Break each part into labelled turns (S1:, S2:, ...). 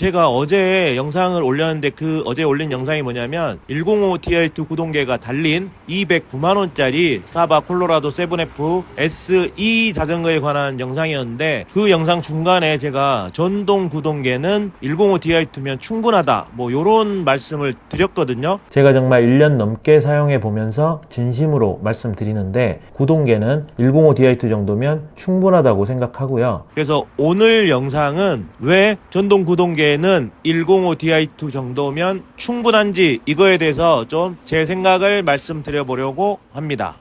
S1: 제가 어제 영상을 올렸는데 그 어제 올린 영상이 뭐냐면 105 Ti2 구동계가 달린 209만원짜리 사바 콜로라도 7F SE 자전거에 관한 영상이었는데 그 영상 중간에 제가 전동 구동계는 105 Ti2면 충분하다 뭐 요런 말씀을 드렸거든요. 제가 정말 1년 넘게 사용해 보면서 진심으로 말씀드리는데 구동계는 105 Ti2 정도면 충분하다고 생각하고요. 그래서 오늘 영상은 왜 전동 구동계 는 105 Di2 정도면 충분한지 이거에 대해서 좀 제 생각을 말씀드려 보려고 합니다.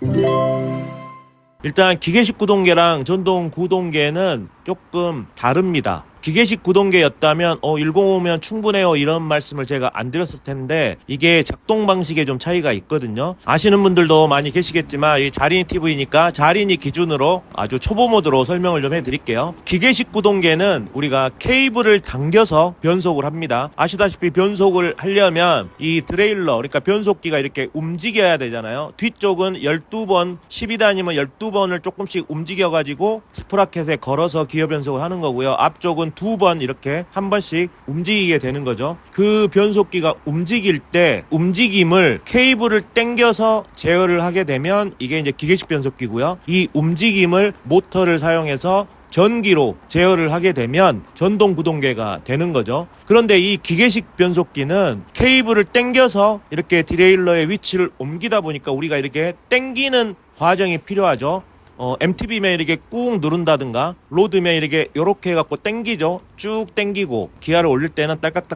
S1: 일단 기계식 구동계랑 전동 구동계는 조금 다릅니다. 기계식 구동계였다면 105면 충분해요 이런 말씀을 제가 안 드렸을 텐데 이게 작동 방식에 좀 차이가 있거든요. 아시는 분들도 많이 계시겠지만 이 자린이 TV니까 자린이 기준으로 아주 초보 모드로 설명을 좀 해드릴게요. 기계식 구동계는 우리가 케이블을 당겨서 변속을 합니다. 아시다시피 변속을 하려면 이 드레일러 그러니까 변속기가 이렇게 움직여야 되잖아요. 뒤쪽은 12번 12단이면 12번을 조금씩 움직여 가지고 스프라켓에 걸어서 기어 변속을 하는 거고요. 앞쪽은 2번 이렇게 한 번씩 움직이게 되는 거죠. 그 변속기가 움직일 때 움직임을 케이블을 당겨서 제어를 하게 되면 이게 이제 기계식 변속기고요. 이 움직임을 모터를 사용해서 전기로 제어를 하게 되면 전동 구동계가 되는 거죠. 그런데 이 기계식 변속기는 케이블을 당겨서 이렇게 디레일러의 위치를 옮기다 보니까 우리가 이렇게 당기는 과정이 필요하죠. MTB면 이렇게 꾹 누른다든가 로드면 이렇게 해갖고 당기죠. 쭉 당기고 기아를 올릴 때는 딸깍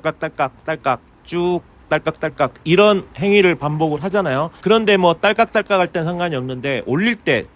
S1: 쭉 딸깍 이런 행위를 반복을 하잖아요. 그런데 뭐 딸깍 할 땐 상관이 없는데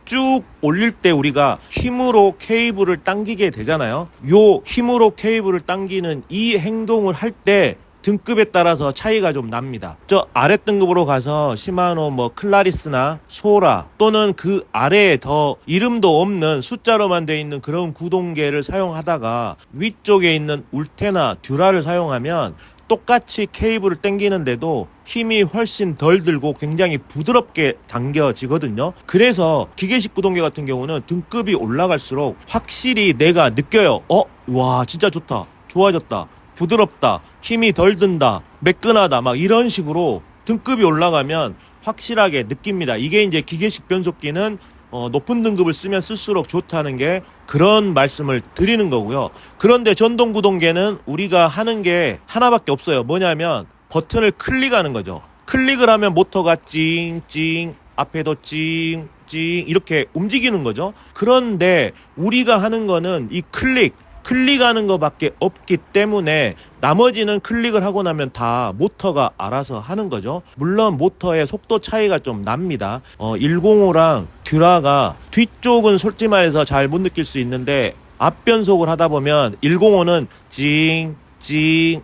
S1: 쭉 올릴 때 우리가 힘으로 케이블을 당기게 되잖아요. 요 힘으로 케이블을 당기는 이 행동을 할 때 등급에 따라서 차이가 좀 납니다. 저 아래 등급으로 가서 시마노 뭐 클라리스나 소라 또는 그 아래에 더 이름도 없는 숫자로만 되어 있는 그런 구동계를 사용하다가 위쪽에 있는 울테나 듀라를 사용하면 똑같이 케이블을 당기는데도 힘이 훨씬 덜 들고 굉장히 부드럽게 당겨지거든요. 그래서 기계식 구동계 같은 경우는 등급이 올라갈수록 확실히 내가 느껴요. 와 진짜 좋다. 좋아졌다. 부드럽다, 힘이 덜 든다, 매끈하다 막 이런 식으로 등급이 올라가면 확실하게 느낍니다. 이게 이제 기계식 변속기는 높은 등급을 쓰면 쓸수록 좋다는 게 그런 말씀을 드리는 거고요. 그런데 전동 구동계는 우리가 하는 게 하나밖에 없어요. 뭐냐면 버튼을 클릭하는 거죠. 클릭을 하면 모터가 찡찡 앞에도 찡찡 이렇게 움직이는 거죠. 그런데 우리가 하는 거는 이 클릭하는 것밖에 없기 때문에 나머지는 클릭을 하고 나면 다 모터가 알아서 하는 거죠. 물론 모터의 속도 차이가 좀 납니다. 105랑 듀라가 뒤쪽은 솔직히 말해서 잘 못 느낄 수 있는데 앞 변속을 하다 보면 105는 찡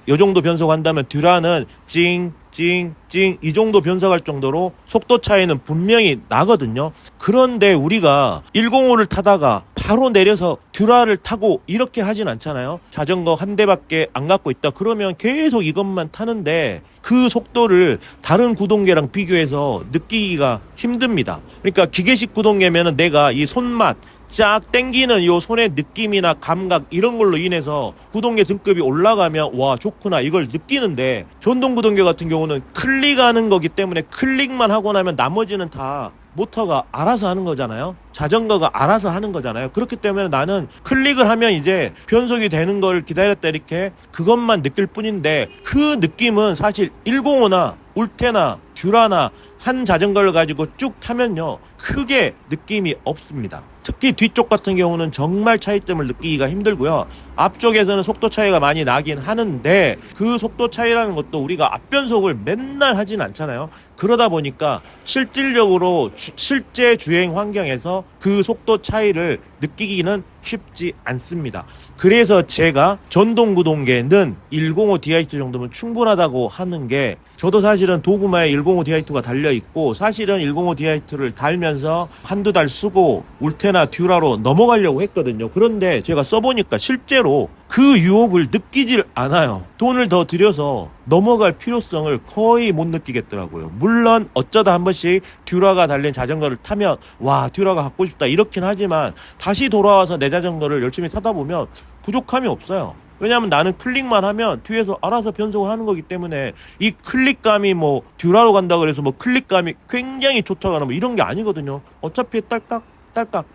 S1: 요 정도 변속한다면 듀라는 찡 이 정도 변속할 정도로 속도 차이는 분명히 나거든요. 그런데 우리가 105를 타다가 바로 내려서 듀라를 타고 이렇게 하진 않잖아요. 자전거 한 대밖에 안 갖고 있다 그러면 계속 이것만 타는데 그 속도를 다른 구동계랑 비교해서 느끼기가 힘듭니다. 그러니까 기계식 구동계면은 내가 이 손맛 쫙 당기는 이 손의 느낌이나 감각 이런 걸로 인해서 구동계 등급이 올라가면 와 좋구나 이걸 느끼는데 전동 구동계 같은 경우는 클릭하는 거기 때문에 클릭만 하고 나면 나머지는 다 모터가 알아서 하는 거잖아요. 자전거가 알아서 하는 거잖아요. 그렇기 때문에 나는 클릭을 하면 이제 변속이 되는 걸 기다렸다 이렇게 그것만 느낄 뿐인데 그 느낌은 사실 105나 울테나 듀라나 한 자전거를 가지고 쭉 타면요 크게 느낌이 없습니다. 특히 뒤쪽 같은 경우는 정말 차이점을 느끼기가 힘들고요. 앞쪽에서는 속도 차이가 많이 나긴 하는데 그 속도 차이라는 것도 우리가 앞변속을 맨날 하진 않잖아요. 그러다 보니까 실질적으로 실제 주행 환경에서 그 속도 차이를 느끼기는 쉽지 않습니다. 그래서 제가 전동 구동계는 105 Di2 정도면 충분하다고 하는 게 저도 사실은 도구마에 105 Di2가 달려있고 사실은 105 Di2를 달면서 한두 달 쓰고 울테나 듀라로 넘어가려고 했거든요. 그런데 제가 써보니까 실제로 그 유혹을 느끼질 않아요. 돈을 더 들여서 넘어갈 필요성을 거의 못 느끼겠더라고요. 물론 어쩌다 한 번씩 듀라가 달린 자전거를 타면 와 듀라가 갖고 싶다 이렇긴 하지만 다시 돌아와서 내 자전거를 열심히 타다 보면 부족함이 없어요. 왜냐하면 나는 클릭만 하면 뒤에서 알아서 변속을 하는 거기 때문에 이 클릭감이 뭐 듀라로 간다 그래서 뭐 클릭감이 굉장히 좋다거나 뭐 이런 게 아니거든요. 어차피 딸깍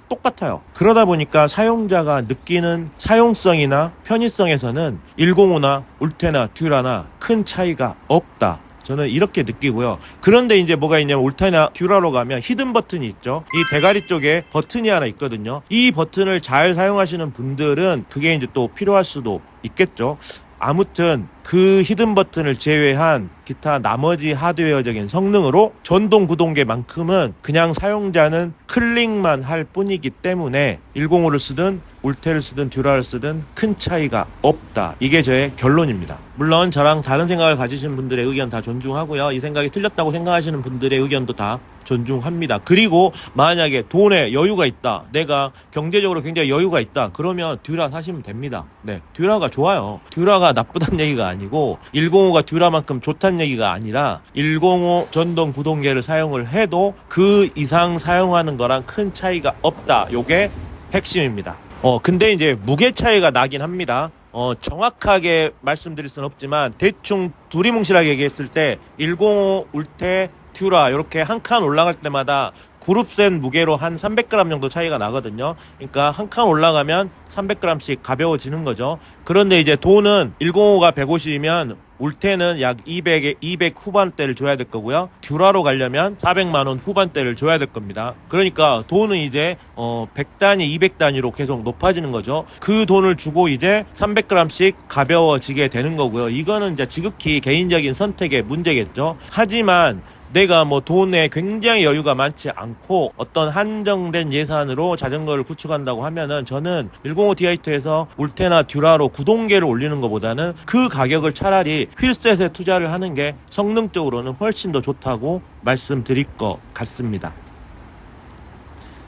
S1: 똑같아요. 그러다 보니까 사용자가 느끼는 사용성이나 편의성에서는 105나 울테나 듀라나 큰 차이가 없다. 저는 이렇게 느끼고요. 그런데 이제 뭐가 있냐면 울테나 듀라로 가면 히든 버튼이 있죠. 이 대가리 쪽에 버튼이 하나 있거든요. 이 버튼을 잘 사용하시는 분들은 그게 이제 또 필요할 수도 있겠죠. 아무튼 그 히든 버튼을 제외한 기타 나머지 하드웨어적인 성능으로 전동 구동계만큼은 그냥 사용자는 클릭만 할 뿐이기 때문에 105를 쓰든 울테를 쓰든 듀라를 쓰든 큰 차이가 없다. 이게 저의 결론입니다. 물론 저랑 다른 생각을 가지신 분들의 의견 다 존중하고요. 이 생각이 틀렸다고 생각하시는 분들의 의견도 다 존중합니다. 그리고 만약에 돈에 여유가 있다, 내가 경제적으로 굉장히 여유가 있다, 그러면 듀라 사시면 됩니다. 네, 듀라가 좋아요. 듀라가 나쁘다는 얘기가 아니고 105가 듀라만큼 좋다는 얘기가 아니라 105 전동 구동계를 사용을 해도 그 이상 사용하는 거랑 큰 차이가 없다. 요게 핵심입니다. 근데 이제 무게 차이가 나긴 합니다. 정확하게 말씀드릴 수는 없지만 대충 두리뭉실하게 얘기했을 때 105 울테 듀라 이렇게 한 칸 올라갈 때마다 그룹셋 무게로 한 300g 정도 차이가 나거든요. 그러니까 한 칸 올라가면 300g씩 가벼워지는 거죠. 그런데 이제 돈은 105가 150이면 울테는 약 200 후반대를 줘야 될 거고요. 듀라로 가려면 400만 원 후반대를 줘야 될 겁니다. 그러니까 돈은 이제 100단위, 200단위로 계속 높아지는 거죠. 그 돈을 주고 이제 300g씩 가벼워지게 되는 거고요. 이거는 이제 지극히 개인적인 선택의 문제겠죠. 하지만 내가 뭐 돈에 굉장히 여유가 많지 않고 어떤 한정된 예산으로 자전거를 구축한다고 하면은 저는 105 디아이토에서 울테나 듀라로 구동계를 올리는 것보다는 그 가격을 차라리 휠셋에 투자를 하는 게 성능적으로는 훨씬 더 좋다고 말씀드릴 것 같습니다.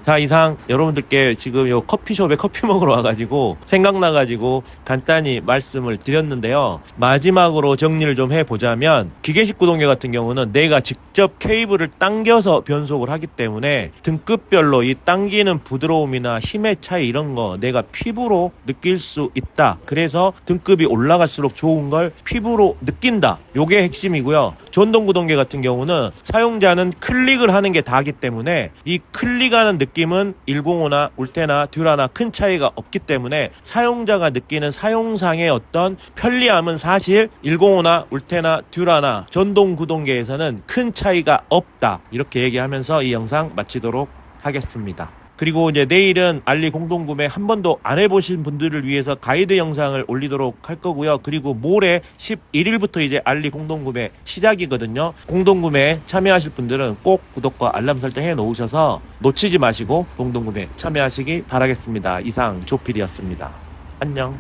S1: 자, 이상 여러분들께 지금 요 커피숍에 커피 먹으러 와가지고 생각나가지고 간단히 말씀을 드렸는데요. 마지막으로 정리를 좀 해보자면 기계식 구동계 같은 경우는 내가 직접 케이블을 당겨서 변속을 하기 때문에 등급별로 이 당기는 부드러움이나 힘의 차이 이런 거 내가 피부로 느낄 수 있다. 그래서 등급이 올라갈수록 좋은 걸 피부로 느낀다. 요게 핵심이고요. 전동 구동계 같은 경우는 사용자는 클릭을 하는 게 다기 때문에 이 클릭하는 느낌은 105나 울테나 듀라나 큰 차이가 없기 때문에 사용자가 느끼는 사용상의 어떤 편리함은 사실 105나 울테나 듀라나 전동 구동계에서는 큰 차이가 없다. 이렇게 얘기하면서 이 영상 마치도록 하겠습니다. 그리고 이제 내일은 알리 공동구매 한 번도 안 해보신 분들을 위해서 가이드 영상을 올리도록 할 거고요. 그리고 모레 11일부터 이제 알리 공동구매 시작이거든요. 공동구매 참여하실 분들은 꼭 구독과 알람 설정해 놓으셔서 놓치지 마시고 공동구매 참여하시기 바라겠습니다. 이상 조필이었습니다. 안녕.